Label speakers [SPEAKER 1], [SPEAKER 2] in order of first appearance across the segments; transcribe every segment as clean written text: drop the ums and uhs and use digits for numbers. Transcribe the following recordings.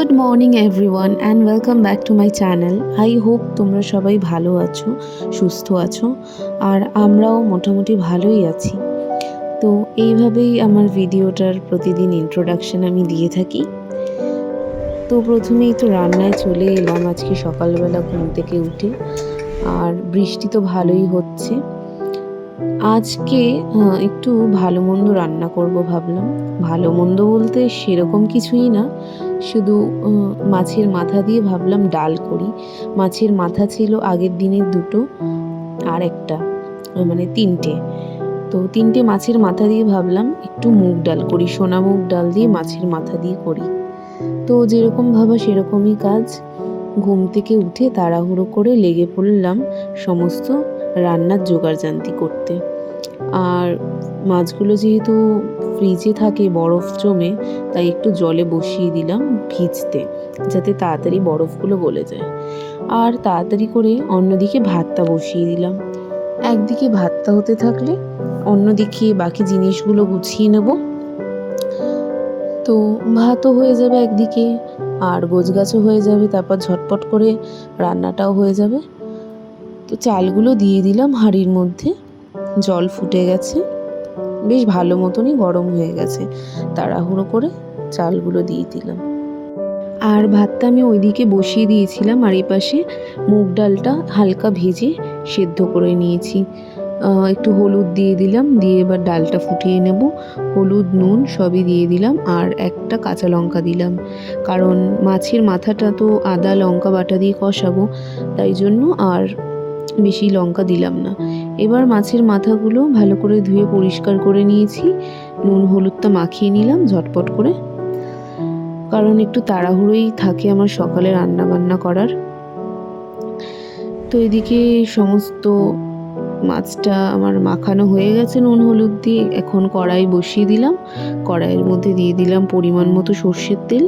[SPEAKER 1] Good morning everyone and welcome back to my channel. I hope তোমরা সবাই ভালো আছো, সুস্থ আছো, আর আমরাও মোটামুটি ভালোই আছি। তো এইভাবেই আমার ভিডিওটার প্রতিদিন ইন্ট্রোডাকশন আমি দিয়ে থাকি। তো প্রথমেই তো রান্নায় চলে এলাম আজকে সকালবেলা ঘুম থেকে উঠে, আর বৃষ্টি তো ভালোই হচ্ছে। আজকে একটু ভালো মন্দ রান্না করব ভাবলাম। ভালো মন্দ বলতে সেরকম কিছুই না, শুধু মাছের মাথা দিয়ে ভাবলাম ডাল করি। মাছের মাথা ছিল আগের দিনের দুটো, আর একটা মানে তিনটে। তো তিনটে মাছের মাথা দিয়ে ভাবলাম একটু মুগ ডাল করি, সোনা মুগ ডাল দিয়ে মাছের মাথা দিয়ে করি। তো যেরকম ভাবা সেরকমই কাজ। ঘুম থেকে উঠে তাড়াহুড়ো করে লেগে পড়লাম সমস্ত রান্নার জোগাড়জান্তি করতে। আর মাছগুলো যেহেতু ফ্রিজে থাকে বরফ জমে, তাই একটু জলে বসিয়ে দিলাম ভিজতে, যাতে তাড়াতাড়ি বরফগুলো গলে যায়। আর তাড়াতাড়ি করে অন্যদিকে ভাতটা বসিয়ে দিলাম। একদিকে ভাতটা হতে থাকলে অন্যদিকে বাকি জিনিসগুলো গুছিয়ে নেব। তো ভাতও হয়ে যাবে একদিকে, আর গোছগাছও হয়ে যাবে, তারপর ঝটপট করে রান্নাটাও হয়ে যাবে। তো চালগুলো দিয়ে দিলাম হাঁড়ির মধ্যে। জল ফুটে গেছে, বেশ ভালো মতনই গরম হয়ে গেছে। তাড়াহুড়ো করে চালগুলো দিয়ে দিলাম। আর ভাতটা আমি ওইদিকে বসিয়ে দিয়েছিলাম, আর এই পাশে মুগ ডালটা হালকা ভেজে সেদ্ধ করে নিয়েছি। একটু হলুদ দিয়ে দিলাম, দিয়ে এবার ডালটা ফুটিয়ে নেব। হলুদ নুন সবই দিয়ে দিলাম, আর একটা কাঁচা লঙ্কা দিলাম, কারণ মাছের মাথাটা তো আদা লঙ্কা বাটা দিয়ে কষাবো, তাই জন্য আর বেশি লঙ্কা দিলাম না। এবার মাছের মাথাগুলো ভালো করে ধুয়ে পরিষ্কার করে নিয়েছি, নুন হলুদটা মাখিয়ে নিলাম ঝটপট করে, কারণ একটু তাড়াহুড়োই থাকে আমার সকালে রান্না বান্না করার। তো এদিকে সমস্ত মাছটা আমার মাখানো হয়ে গেছে নুন হলুদ দিয়ে। এখন কড়াই বসিয়ে দিলাম, কড়াইয়ের মধ্যে দিয়ে দিলাম পরিমাণ মতো সর্ষের তেল।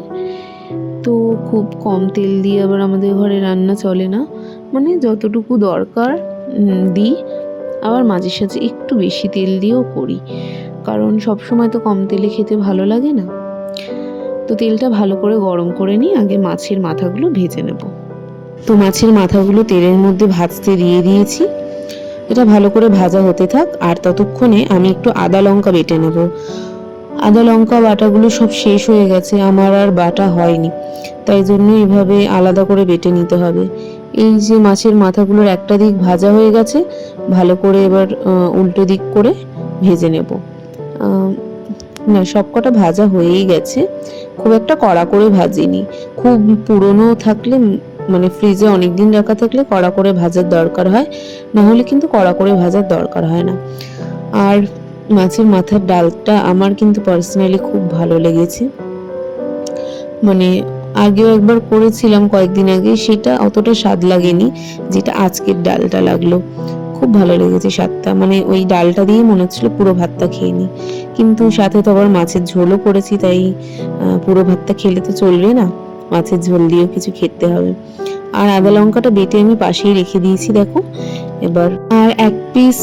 [SPEAKER 1] তো খুব কম তেল দিয়ে আবার আমাদের ঘরে রান্না চলে না, মানে যতটুকু দরকার দিই, আবার মাঝে সাঝে একটু বেশি তেল দিয়েও করি, কারণ সবসময় তো কম তেলে খেতে ভালো লাগে না। তো তেলটা ভালো করে গরম করে নিয়ে আগে মাছের মাথাগুলো ভেজে নেব। তো মাছের মাথাগুলো তেলের মধ্যে ভাজতে দিয়ে দিয়েছি। এটা ভালো করে ভাজা হতে থাক, আর ততক্ষণে আমি একটু আদা লঙ্কা বেটে নেব। আদা লঙ্কা বাটাগুলো সব শেষ হয়ে গেছে, আমার আর বাটা হয়নি, তাই জন্য এইভাবে আলাদা করে বেটে নিতে হবে। এই যে মাছের মাথাগুলোর একটা দিক ভাজা হয়ে গেছে, ভালো করে এবার উল্টো দিক করে ভেজে নেব। না, সবকটা ভাজা হয়েই গেছে, খুব একটা কড়া করে ভাজিনি। খুব পুরনো থাকলে, মানে ফ্রিজে অনেক দিন রাখা থাকলে কড়া করে ভাজার দরকার হয়, না হলে কিন্তু কড়া করে ভাজার দরকার হয় না। আর মাছের মাথার ডালটা আমার কিন্তু পার্সোনালি খুব ভালো লেগেছে। মানে আগেও একবার করেছিলাম কয়েকদিন আগে, সেটা অতটা স্বাদ লাগেনি যেটা আজকের ডালটা লাগলো। খুব ভালো লেগেছে স্বাদটা, মানে ওই ডালটা দিয়ে মনে হচ্ছিল পুরো ভাতটা খেয়ে নিই। কিন্তু সাথে তো আবার মাছের ঝোলও করেছি, তাই পুরো ভাতটা খেলে তো চলবে না, মাছের ঝোল দিয়েও কিছু খেতে হবে। আর আদা লঙ্কাটা বেটে আমি পাশেই রেখে দিয়েছি দেখো। এবার আর এক পিস,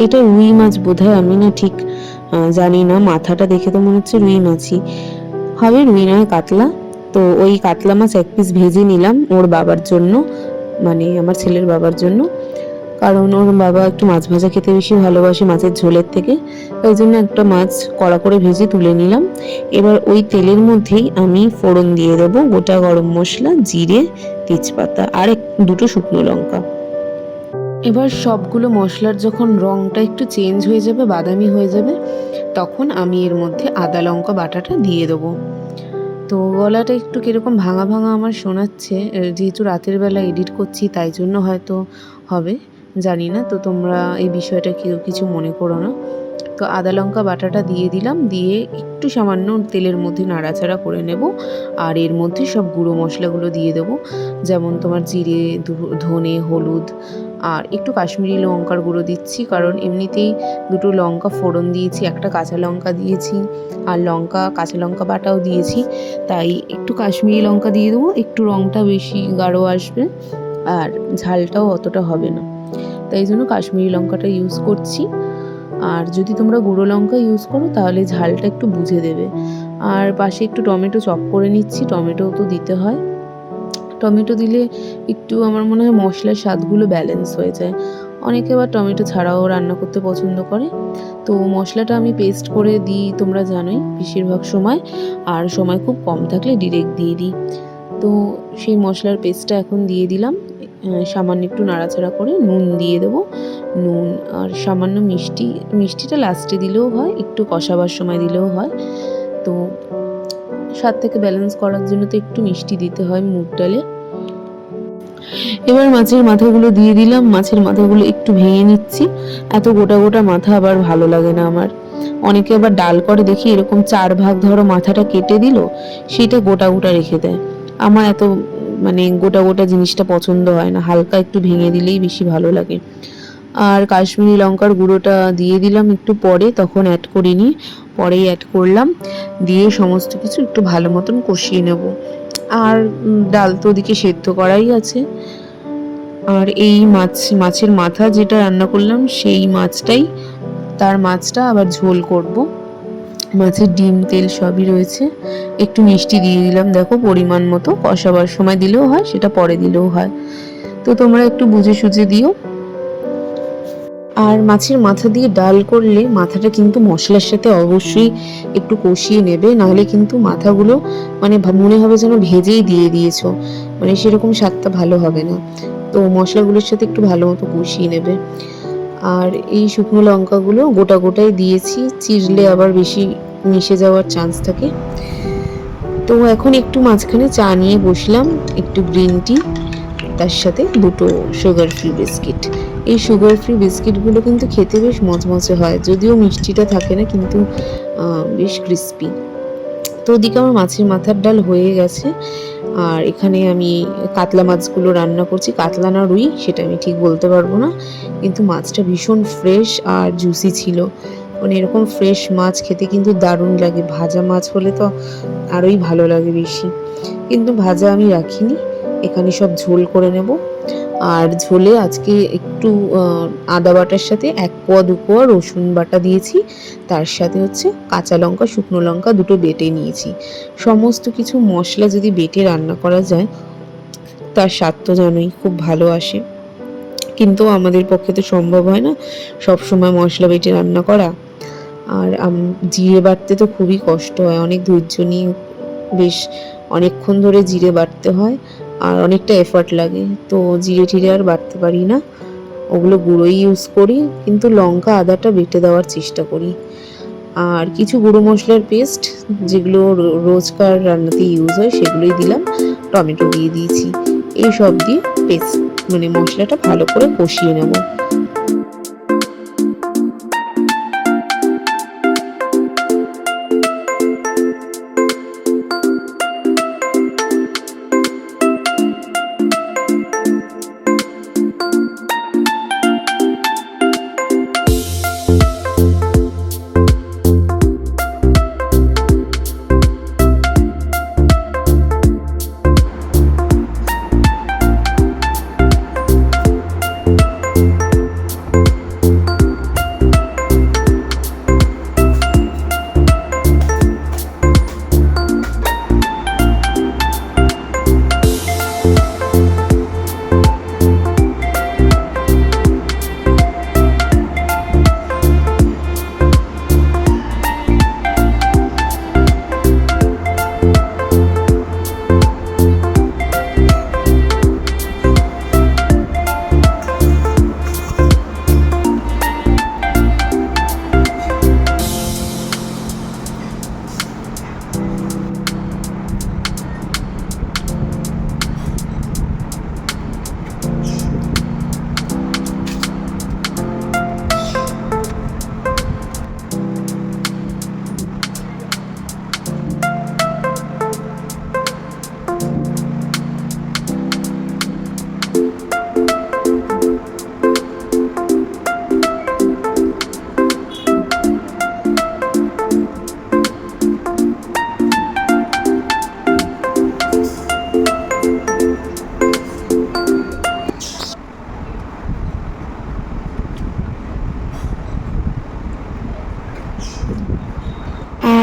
[SPEAKER 1] এটা রুই মাছ বোধহয়, আমি না ঠিক জানি না, মাথাটা দেখে তো মনে হচ্ছে রুই মাছই হবে, রুই নয় কাতলা। তো ওই কাতলা মাছ এক পিস ভেজে নিলাম ওর বাবার জন্য, মানে আমার ছেলের বাবার জন্য, কারণ ওর বাবা একটু মাছ ভাজা খেতে বেশি ভালোবাসে মাছের ঝোলের থেকে, তাই জন্য একটা মাছ কড়া করে ভেজে তুলে নিলাম। এবার ওই তেলের মধ্যেই আমি ফোড়ন দিয়ে দেবো গোটা গরম মশলা, জিরে, তেজপাতা, আর দুটো শুকনো লঙ্কা। এবার সবগুলো মশলার যখন রঙটা একটু চেঞ্জ হয়ে যাবে, বাদামি হয়ে যাবে, তখন আমি এর মধ্যে আদা লঙ্কা বাটাটা দিয়ে দেবো। তো গলাটা একটু কীরকম ভাঙা ভাঙা আমার শোনাচ্ছে, যেহেতু রাতের বেলা এডিট করছি তাই জন্য হয়তো হবে, জানি না। তো তোমরা এই বিষয়টা কেউ কিছু মনে করো না। তো আদা লঙ্কা বাটাটা দিয়ে দিলাম, দিয়ে একটু সামান্য তেলের মধ্যে নাড়াচাড়া করে নেব। আর এর মধ্যে সব গুঁড়ো মশলাগুলো দিয়ে দেবো, যেমন তোমার জিরে, ধনে, হলুদ, আর একটু কাশ্মীরি লঙ্কার গুঁড়ো দিচ্ছি, কারণ এমনিতেই দুটো লঙ্কা ফোড়ন দিয়েছি, একটা কাঁচা লঙ্কা দিয়েছি, আর কাঁচা লঙ্কা বাটাও দিয়েছি, তাই একটু কাশ্মীরি লঙ্কা দিয়ে দেবো, একটু রঙটা বেশি গাঢ় আসবে, আর ঝালটাও অতটা হবে না, তাই জন্য কাশ্মীরি লঙ্কাটা ইউজ করছি। আর যদি তোমরা গুঁড়ো লঙ্কা ইউজ করো তাহলে ঝালটা একটু বুঝে দেবে। আর পাশে একটু টমেটো চপ করে নিচ্ছি, টমেটো তো দিতে হয়। টমেটো দিলে একটু আমার মনে হয় মশলার স্বাদগুলো ব্যালেন্স হয়ে যায়। অনেকে আবার টমেটো ছাড়াও রান্না করতে পছন্দ করে। তো মশলাটা আমি পেস্ট করে দিই, তোমরা জানোই বেশিরভাগ সময়। আর সময় খুব কম থাকলে ডিরেক্ট দিয়ে দিই। তো সেই মশলার পেস্টটা এখন দিয়ে দিলাম। সামান্য একটু নাড়াচাড়া করে নুন দিয়ে দেবো। নুন আর সামান্য মিষ্টি, মিষ্টিটা লাস্টে দিলেও হয়, একটু কষাবার সময় দিলেও হয়। তো স্বাদটাকে ব্যালেন্স করার জন্য তো একটু মিষ্টি দিতে হয় মুগ ডালে। এবার মাছের মাথাগুলো দিয়ে দিলাম। মাছের মাথাগুলো একটু ভেঙে নিচ্ছি, এত গোটা গোটা মাথা আবার ভালো লাগে না আমার। অনেকে আবার ডাল করে দেখি এরকম 4 ভাগ ধরো মাথাটা কেটে দিল, সেটা গোটা গোটা রেখে দেয়। আমার এত মানে গোটা গোটা জিনিসটা পছন্দ হয় না, হালকা একটু ভেঙে দিলেই বেশি ভালো লাগে। আর কাশ্মীরি লঙ্কার গুঁড়োটা দিয়ে দিলাম একটু পরে, তখন অ্যাড করিনি, পরেই অ্যাড করলাম। দিয়ে সমস্ত কিছু একটু ভালো মতন কষিয়ে নেব। আর ডাল তো ওদিকে সেদ্ধ করাই আছে। আর এই মাছের মাথা যেটা রান্না করলাম সেই মাছটাই, তার মাছটা আবার ঝোল করব। মাছের ডিম তেল সবই রয়েছে। একটু মিষ্টি দিয়ে দিলাম, দেখো পরিমাণ মতো, কষাবার সময় দিলেও হয়, সেটা পরে দিলেও হয়। তো তোমরা একটু বুঝে সুঝে দিও। আর মাছের মাথা দিয়ে ডাল করলে মাথাটা কিন্তু মশলার সাথে অবশ্যই একটু কষিয়ে নেবে, নাহলে কিন্তু মাথাগুলো মানে মনে হবে যেন ভেজেই দিয়ে দিয়েছো, মানে সেরকম স্বাদটা ভালো হবে না। তো মশলাগুলোর সাথে একটু ভালো মতো কষিয়ে নেবে। আর এই শুকনো লঙ্কাগুলো গোটা গোটাই দিয়েছি, চিরলে আবার বেশি মিশে যাওয়ার চান্স থাকে। তো এখন একটু মাঝখানে চা নিয়ে বসলাম, একটু গ্রিন টি, তার সাথে দুটো সুগার ফ্রি বিস্কিট। এই সুগার ফ্রি বিস্কিটগুলো কিন্তু খেতে বেশ মচমচে হয়, যদিও মিষ্টিটা থাকে না, কিন্তু বেশ ক্রিস্পি। তো ওদিকে আমার মাছের মাথার ডাল হয়ে গেছে। আর এখানে আমি কাতলা মাছগুলো রান্না করছি, কাতলা না রুই সেটা আমি ঠিক বলতে পারবো না, কিন্তু মাছটা ভীষণ ফ্রেশ আর জুসি ছিল। মানে এরকম ফ্রেশ মাছ খেতে কিন্তু দারুণ লাগে, ভাজা মাছ হলে তো আরোই ভালো লাগে বেশি। কিন্তু ভাজা আমি রাখিনি, এখানে সব ঝোল করে নেব। আর ঝোলে আজকে একটু আদা বাটার সাথে 1 কোয়া 2 কোয়া রসুন বাটা দিয়েছি, তার সাথে হচ্ছে কাঁচা লঙ্কা শুকনো লঙ্কা দুটো বেটে নিয়েছি। সমস্ত কিছু মশলা যদি বেটে রান্না করা যায় তার স্বাদ তো জানোই খুব ভালো আসে, কিন্তু আমাদের পক্ষে তো সম্ভব হয় না সব সময় মশলা বেটে রান্না করা। আর জিরে বাটতে তো খুবই কষ্ট হয়, অনেক ধৈর্য নিয়ে বেশ অনেকক্ষণ ধরে জিরে বাটতে হয়, আর অনেকটা এফর্ট লাগে। তো জিরে টিরে আর বাটতে পারি না, ওগুলো গুঁড়োই ইউজ করি, কিন্তু লঙ্কা আদাটা বেটে দেওয়ার চেষ্টা করি। আর কিছু গুঁড়ো মশলার পেস্ট যেগুলো রোজকার রান্নাতে ইউজ হয় সেগুলোই দিলাম, টমেটো দিয়ে দিয়েছি। এই সব দিয়ে পেস্ট মানে মশলাটা ভালো করে কষিয়ে নেব।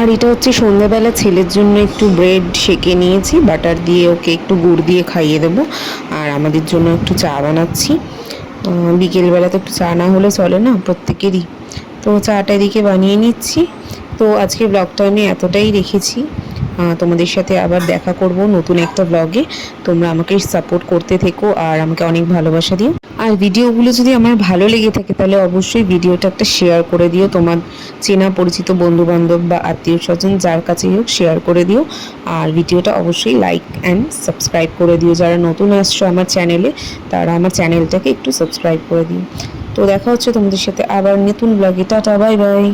[SPEAKER 1] আর এটা হচ্ছে সন্ধ্যাবেলা ছেলের জন্য একটু ব্রেড সেঁকে নিয়েছি, বাটার দিয়ে ওকে একটু গুড় দিয়ে খাইয়ে দেবো। আর আমাদের জন্য একটু চা বানাচ্ছি। বিকেলবেলা তো একটু চা না হলে চলে না প্রত্যেকেরই, তো চাটা এদিকে বানিয়ে নিচ্ছি। তো আজকে ব্লগটা আমি এতটাই রেখেছি। তোমাদের সাথে আবার দেখা করব নতুন একটা ব্লগে। তোমরা আমাকে সাপোর্ট করতে থেকো আর আমাকে অনেক ভালোবাসা দিও। আর ভিডিওগুলো যদি আমার ভালো লেগে থাকে তাহলে অবশ্যই ভিডিওটা একটা শেয়ার করে দিও, তোমার চেনা পরিচিত বন্ধুবান্ধব বা আত্মীয় স্বজন যার কাছেই হোক শেয়ার করে দিও। আর ভিডিওটা অবশ্যই লাইক অ্যান্ড সাবস্ক্রাইব করে দিও। যারা নতুন আসছো আমার চ্যানেলে তারা আমার চ্যানেলটাকে একটু সাবস্ক্রাইব করে দিও। তো দেখা হচ্ছে তোমাদের সাথে আবার নতুন ব্লগে। Tata, bye bye.